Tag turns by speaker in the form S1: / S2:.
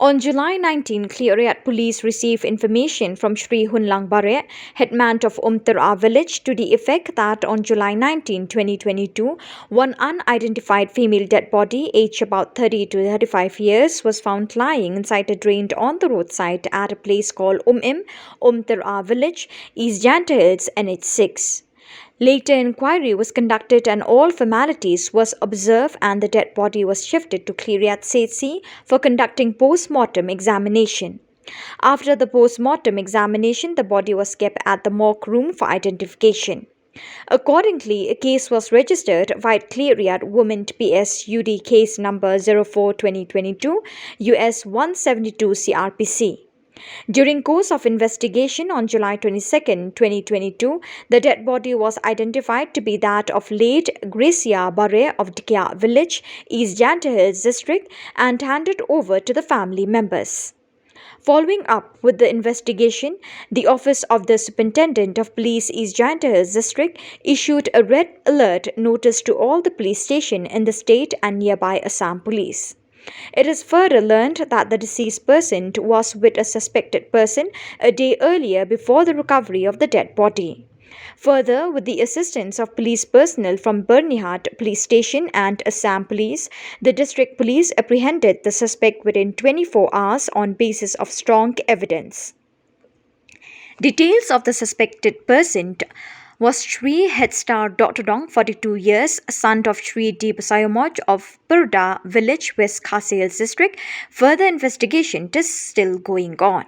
S1: On July 19, Cleariat police received information from Shri Hunlang Bare, headman of Umtara village, to the effect that on July 19, 2022, one unidentified female dead body, aged about 30 to 35 years, was found lying inside a drain on the roadside at a place called Umtara village, East Janta Hills, NH6. Later inquiry was conducted and all formalities was observed and the dead body was shifted to Cleariat Setsi for conducting post-mortem examination. After the post-mortem examination, the body was kept at the morgue room for identification. Accordingly, a case was registered via Cleariat Women PS UD case number 04-2022 US 172 CRPC. During course of investigation on July 22, 2022, the dead body was identified to be that of late Gracia Bare of Dikya village, East Janta Hills district, and handed over to the family members. Following up with the investigation, the Office of the Superintendent of Police East Janta Hills District issued a red alert notice to all the police stations in the state and nearby Assam Police. It is further learned that the deceased person was with a suspected person a day earlier before the recovery of the dead body. Further, with the assistance of police personnel from Bernihat Police Station and Assam Police, the district police apprehended the suspect within 24 hours on basis of strong evidence. Details of the suspected person was Shri Headstar Dotodong, 42 years, son of Shri D. Basayomoj of Purda village, West Khasi Hills district. Further investigation is still going on.